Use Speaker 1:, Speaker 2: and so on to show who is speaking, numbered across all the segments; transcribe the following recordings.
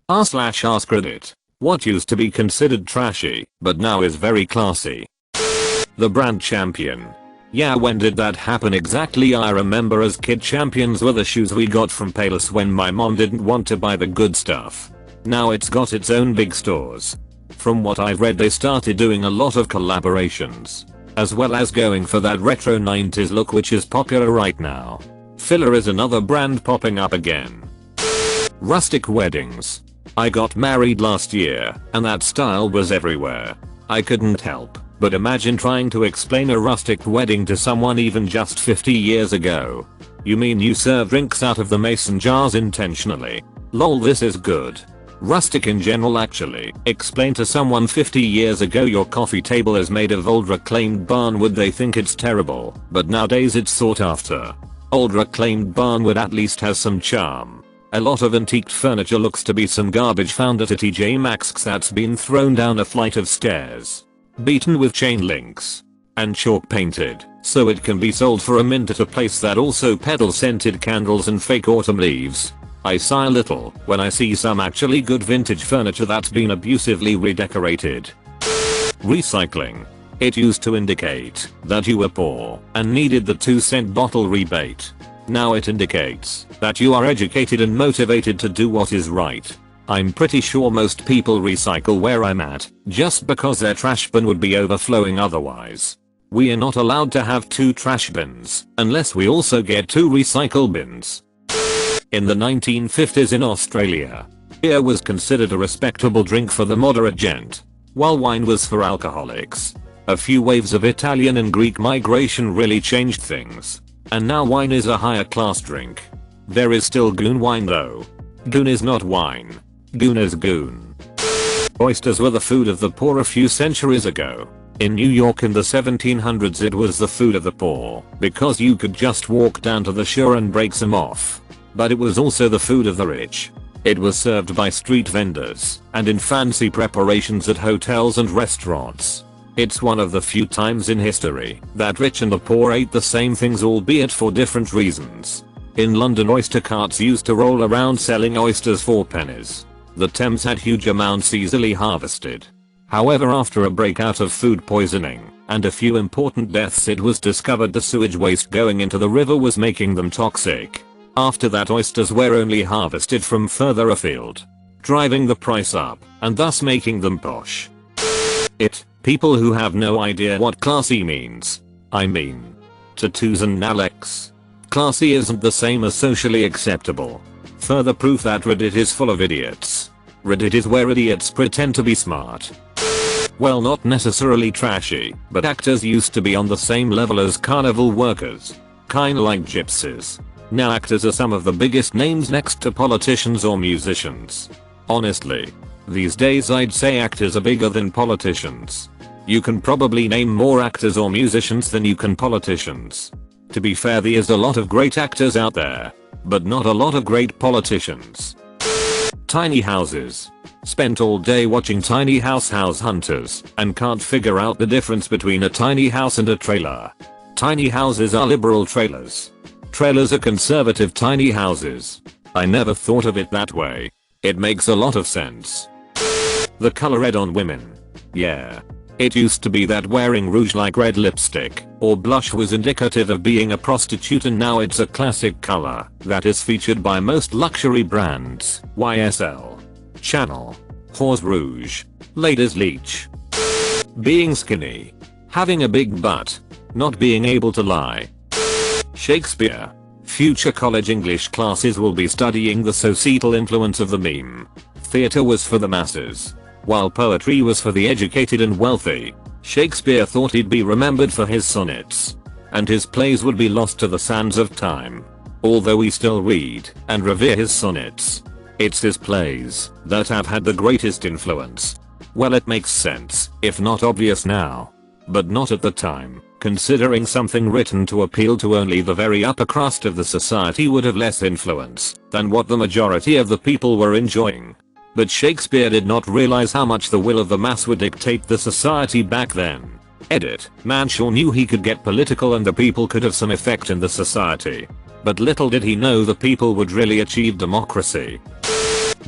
Speaker 1: r/AskReddit. What used to be considered trashy, but now is very classy. The brand champion. Yeah, when did that happen exactly? I remember as kid champions were the shoes we got from Payless when my mom didn't want to buy the good stuff. Now it's got its own big stores. From what I've read, they started doing a lot of collaborations, as well as going for that retro 90s look which is popular right now. Filler is another brand popping up again. Rustic weddings. I got married last year, and that style was everywhere. I couldn't help but imagine trying to explain a rustic wedding to someone even just 50 years ago. You mean you serve drinks out of the mason jars intentionally? Lol, this is good. Rustic in general actually. Explain to someone 50 years ago your coffee table is made of old reclaimed barnwood, they think it's terrible, but nowadays it's sought after. Old reclaimed barnwood at least has some charm. A lot of antiqued furniture looks to be some garbage found at a TJ Maxx that's been thrown down a flight of stairs, beaten with chain links, and chalk painted, so it can be sold for a mint at a place that also peddles scented candles and fake autumn leaves. I sigh a little when I see some actually good vintage furniture that's been abusively redecorated. Recycling. It used to indicate that you were poor and needed the 2-cent bottle rebate. Now it indicates that you are educated and motivated to do what is right. I'm pretty sure most people recycle where I'm at just because their trash bin would be overflowing otherwise. We are not allowed to have 2 trash bins unless we also get 2 recycle bins. In the 1950s in Australia, beer was considered a respectable drink for the moderate gent, while wine was for alcoholics. A few waves of Italian and Greek migration really changed things, and now wine is a higher class drink. There is still goon wine though. Goon is not wine. Goon is goon. Oysters were the food of the poor a few centuries ago. In New York in the 1700s it was the food of the poor because you could just walk down to the shore and break some off. But it was also the food of the rich. It was served by street vendors and in fancy preparations at hotels and restaurants. It's one of the few times in history that rich and the poor ate the same things, albeit for different reasons. In London, oyster carts used to roll around selling oysters for pennies. The Thames had huge amounts easily harvested. However, after a breakout of food poisoning and a few important deaths, it was discovered the sewage waste going into the river was making them toxic. After that, oysters were only harvested from further afield, driving the price up and thus making them posh. People who have no idea what classy means. I mean, tattoos and Alex. Classy isn't the same as socially acceptable. Further proof that Reddit is full of idiots. Reddit is where idiots pretend to be smart. Well, not necessarily trashy, but actors used to be on the same level as carnival workers. Kinda like gypsies. Now actors are some of the biggest names next to politicians or musicians. Honestly, these days I'd say actors are bigger than politicians. You can probably name more actors or musicians than you can politicians. To be fair, there's a lot of great actors out there, but not a lot of great politicians. Tiny houses. Spent all day watching tiny house hunters and can't figure out the difference between a tiny house and a trailer. Tiny houses are liberal trailers. Trailers are conservative tiny houses. I never thought of it that way. It makes a lot of sense. The color red on women. Yeah. It used to be that wearing rouge like red lipstick or blush was indicative of being a prostitute, and now it's a classic color that is featured by most luxury brands. YSL, Chanel, Horse Rouge, Ladies Leech. Being skinny. Having a big butt. Not being able to lie. Shakespeare. Future college English classes will be studying the societal influence of the meme. Theatre was for the masses, while poetry was for the educated and wealthy. Shakespeare thought he'd be remembered for his sonnets, and his plays would be lost to the sands of time. Although we still read and revere his sonnets, it's his plays that have had the greatest influence. Well, it makes sense, if not obvious now, but not at the time, considering something written to appeal to only the very upper crust of the society would have less influence than what the majority of the people were enjoying. But Shakespeare did not realize how much the will of the mass would dictate the society back then. Edit. Man sure knew he could get political and the people could have some effect in the society. But little did he know the people would really achieve democracy.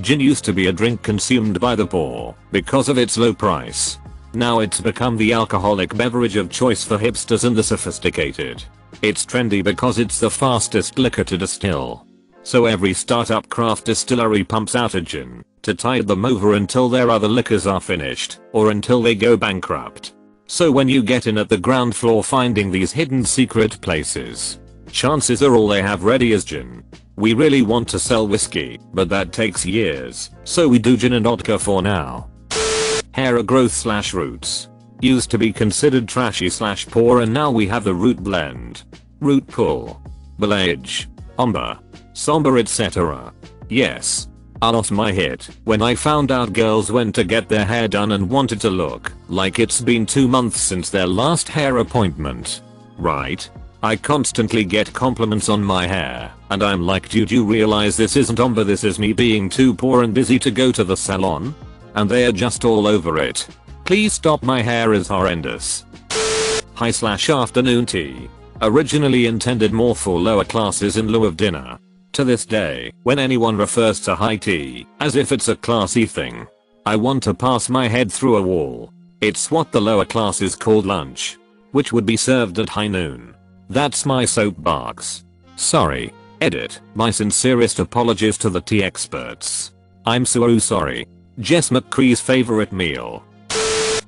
Speaker 1: Gin used to be a drink consumed by the poor because of its low price. Now it's become the alcoholic beverage of choice for hipsters and the sophisticated. It's trendy because it's the fastest liquor to distill. So every startup craft distillery pumps out a gin to tide them over until their other liquors are finished or until they go bankrupt. So when you get in at the ground floor finding these hidden secret places, chances are all they have ready is gin. We really want to sell whiskey, but that takes years, so we do gin and vodka for now. Hair growth / roots. Used to be considered trashy / poor, and now we have the root blend, root pull, balayage, umber, somber, etc. Yes. I lost my hit when I found out girls went to get their hair done and wanted to look like it's been 2 months since their last hair appointment. Right? I constantly get compliments on my hair, and I'm like, dude, you realize this isn't umber, this is me being too poor and busy to go to the salon? And they are just all over it. Please stop, my hair is horrendous. High / afternoon tea. Originally intended more for lower classes in lieu of dinner. To this day, when anyone refers to high tea as if it's a classy thing, I want to pass my head through a wall. It's what the lower classes called lunch, which would be served at high noon. That's my soapbox. Sorry. Edit. My sincerest apologies to the tea experts. I'm so sorry. Jess McCree's favorite meal.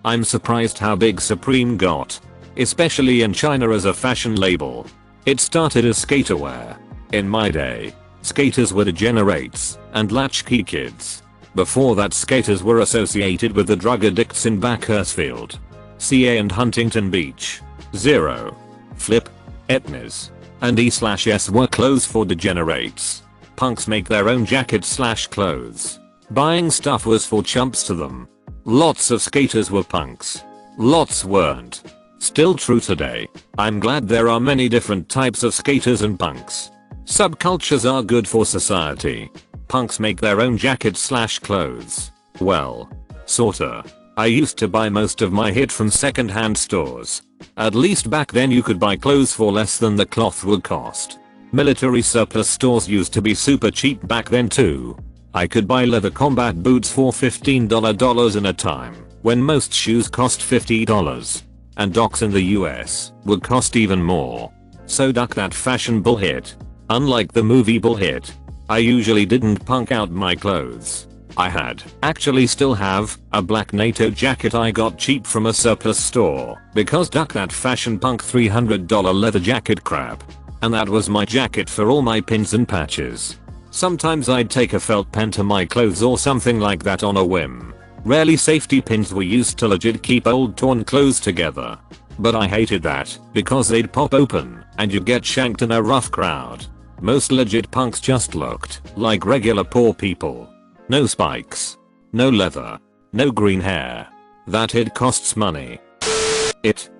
Speaker 1: I'm surprised how big Supreme got, especially in China as a fashion label. It started as skaterwear. In my day, skaters were degenerates and latchkey kids. Before that, skaters were associated with the drug addicts in Bakersfield, CA, and Huntington Beach. Zero, Flip, Etnies, and E/S were clothes for degenerates. Punks make their own jackets / clothes. Buying stuff was for chumps to them. Lots of skaters were punks. Lots weren't. Still true today. I'm glad there are many different types of skaters and punks. Subcultures are good for society. Punks make their own jackets / clothes. Well, sorta. I used to buy most of my hit from second-hand stores. At least back then you could buy clothes for less than the cloth would cost. Military surplus stores used to be super cheap back then too. I could buy leather combat boots for $15 in a time, when most shoes cost $50. And docs in the US would cost even more. So duck that fashion bullshit. Unlike the movie bullshit, I usually didn't punk out my clothes. I actually still have, a black NATO jacket I got cheap from a surplus store, because duck that fashion punk $300 leather jacket crap. And that was my jacket for all my pins and patches. Sometimes I'd take a felt pen to my clothes or something like that on a whim. Rarely safety pins were used to legit keep old torn clothes together. But I hated that, because they'd pop open, and you'd get shanked in a rough crowd. Most legit punks just looked like regular poor people. No spikes. No leather. No green hair. That it costs money.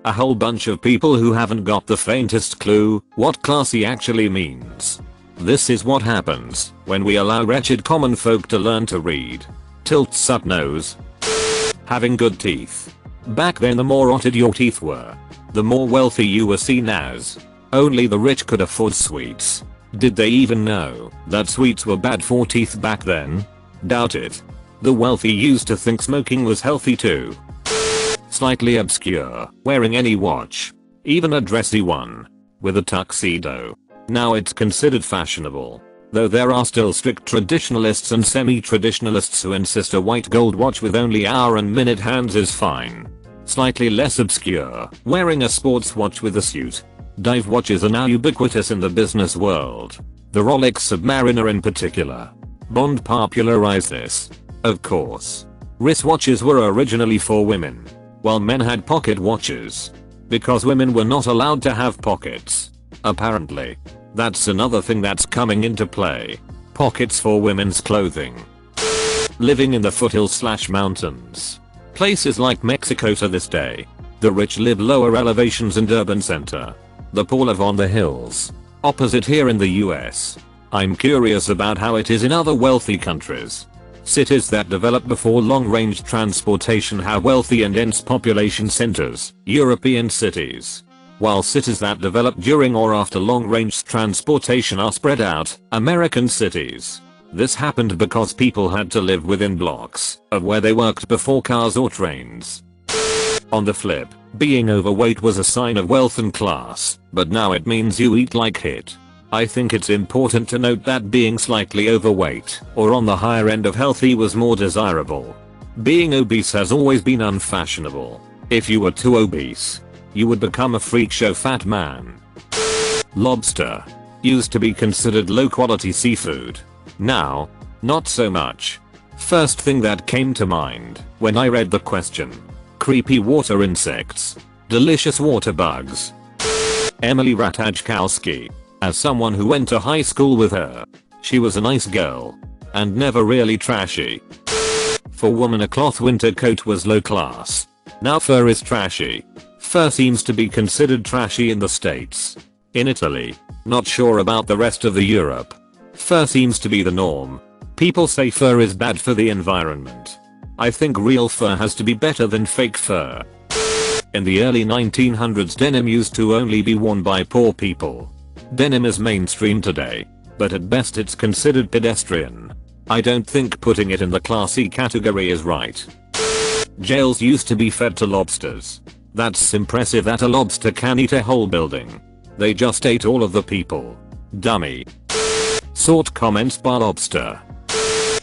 Speaker 1: A whole bunch of people who haven't got the faintest clue what classy actually means. This is what happens when we allow wretched common folk to learn to read. Tilts up nose. Having good teeth. Back then, the more rotted your teeth were, the more wealthy you were seen as. Only the rich could afford sweets. Did they even know that sweets were bad for teeth back then? Doubt it. The wealthy used to think smoking was healthy too. Slightly obscure, wearing any watch, even a dressy one, with a tuxedo. Now it's considered fashionable, though there are still strict traditionalists and semi-traditionalists who insist a white gold watch with only hour and minute hands is fine. Slightly less obscure, wearing a sports watch with a suit. Dive watches are now ubiquitous in the business world. The Rolex Submariner in particular. Bond popularized this. Of course. Wristwatches were originally for women, while men had pocket watches. Because women were not allowed to have pockets. Apparently. That's another thing that's coming into play. Pockets for women's clothing. Living in the foothills / mountains. Places like Mexico to this day. The rich live lower elevations and urban center. The poor live on the hills. Opposite here in the US. I'm curious about how it is in other wealthy countries. Cities that developed before long-range transportation have wealthy and dense population centers, European cities. While cities that developed during or after long-range transportation are spread out, American cities. This happened because people had to live within blocks of where they worked before cars or trains. On the flip, being overweight was a sign of wealth and class, but now it means you eat like shit. I think it's important to note that being slightly overweight or on the higher end of healthy was more desirable. Being obese has always been unfashionable. If you were too obese, you would become a freak show fat man. Lobster used to be considered low quality seafood. Now, not so much. First thing that came to mind when I read the question. Creepy water insects. Delicious water bugs. Emily Ratajkowski. As someone who went to high school with her, she was a nice girl. And never really trashy. For women a cloth winter coat was low class. Now fur is trashy. Fur seems to be considered trashy in the States. In Italy, not sure about the rest of the Europe. Fur seems to be the norm. People say fur is bad for the environment. I think real fur has to be better than fake fur. In the early 1900s denim used to only be worn by poor people. Denim is mainstream today, but at best it's considered pedestrian. I don't think putting it in the classy category is right. Jails used to be fed to lobsters. That's impressive that a lobster can eat a whole building. They just ate all of the people. Dummy. Sort comments by lobster.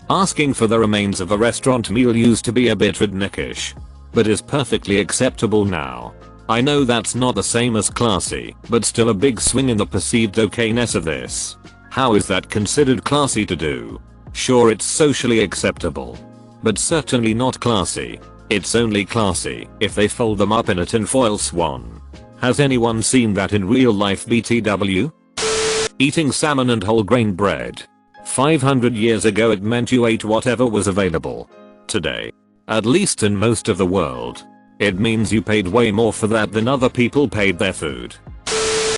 Speaker 1: Asking for the remains of a restaurant meal used to be a bit redneckish, but is perfectly acceptable now. I know that's not the same as classy, but still a big swing in the perceived okayness of this. How is that considered classy to do? Sure, it's socially acceptable, but certainly not classy. It's only classy if they fold them up in a tinfoil swan. Has anyone seen that in real life BTW? Eating salmon and whole grain bread. 500 years ago it meant you ate whatever was available. Today, at least in most of the world, it means you paid way more for that than other people paid their food.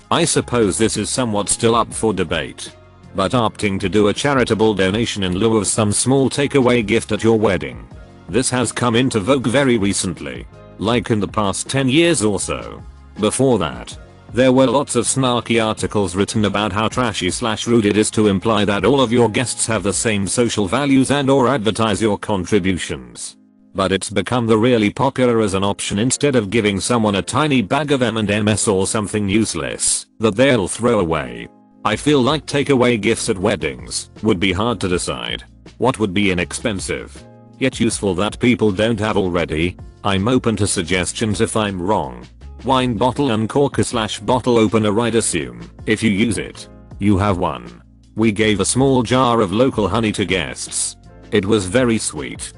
Speaker 1: I suppose this is somewhat still up for debate, but opting to do a charitable donation in lieu of some small takeaway gift at your wedding. This has come into vogue very recently, like in the past 10 years or so. Before that, there were lots of snarky articles written about how trashy/rude it is to imply that all of your guests have the same social values and or advertise your contributions. But it's become the really popular as an option instead of giving someone a tiny bag of M&Ms or something useless that they'll throw away. I feel like takeaway gifts at weddings would be hard to decide. What would be inexpensive, yet useful that people don't have already? I'm open to suggestions if I'm wrong. Wine bottle uncorker/bottle opener, I'd assume if you use it, you have one. We gave a small jar of local honey to guests. It was very sweet.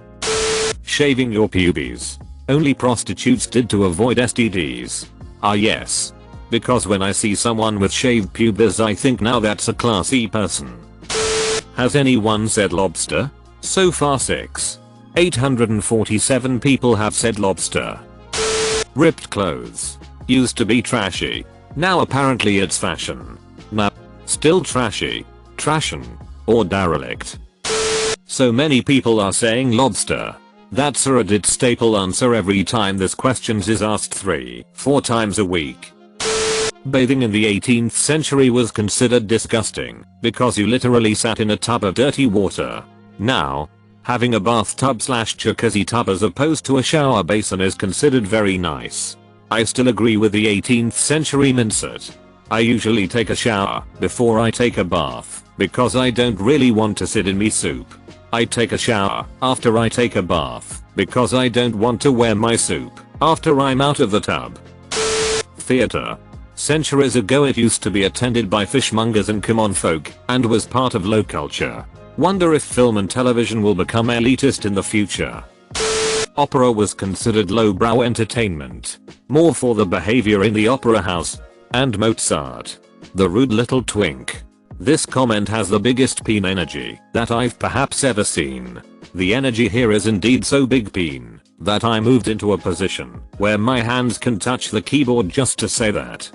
Speaker 1: Shaving your pubes. Only prostitutes did to avoid STDs. Ah yes. Because when I see someone with shaved pubes I think now that's a classy person. Has anyone said lobster? So far 847 people have said lobster. Ripped clothes. Used to be trashy. Now apparently it's fashion. Nah. Still trashy. Trashin. Or derelict. So many people are saying lobster. That's a Reddit staple answer every time this question is asked 3-4 times a week. Bathing in the 18th century was considered disgusting because you literally sat in a tub of dirty water. Now, having a bathtub/jacuzzi tub as opposed to a shower basin is considered very nice. I still agree with the 18th century mindset. I usually take a shower before I take a bath because I don't really want to sit in me soup. I take a shower after I take a bath because I don't want to wear my soup after I'm out of the tub. Theater. Centuries ago it used to be attended by fishmongers and common folk and was part of low culture. Wonder if film and television will become elitist in the future. Opera was considered lowbrow entertainment, more for the behavior in the opera house, and Mozart, the rude little twink. This comment has the biggest peen energy that I've perhaps ever seen. The energy here is indeed so big peen that I moved into a position where my hands can touch the keyboard just to say that.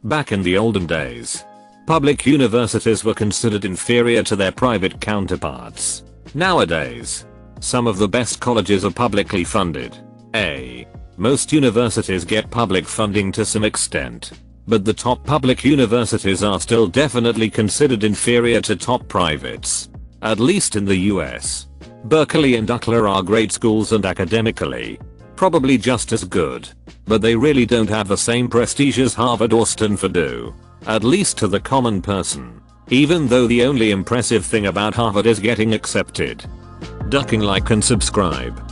Speaker 1: Back in the olden days, public universities were considered inferior to their private counterparts. Nowadays, some of the best colleges are publicly funded. Most universities get public funding to some extent, but the top public universities are still definitely considered inferior to top privates. At least in the US. Berkeley and UCLA are great schools and academically probably just as good. But they really don't have the same prestige as Harvard or Stanford do. At least to the common person. Even though the only impressive thing about Harvard is getting accepted. Ducking like and subscribe.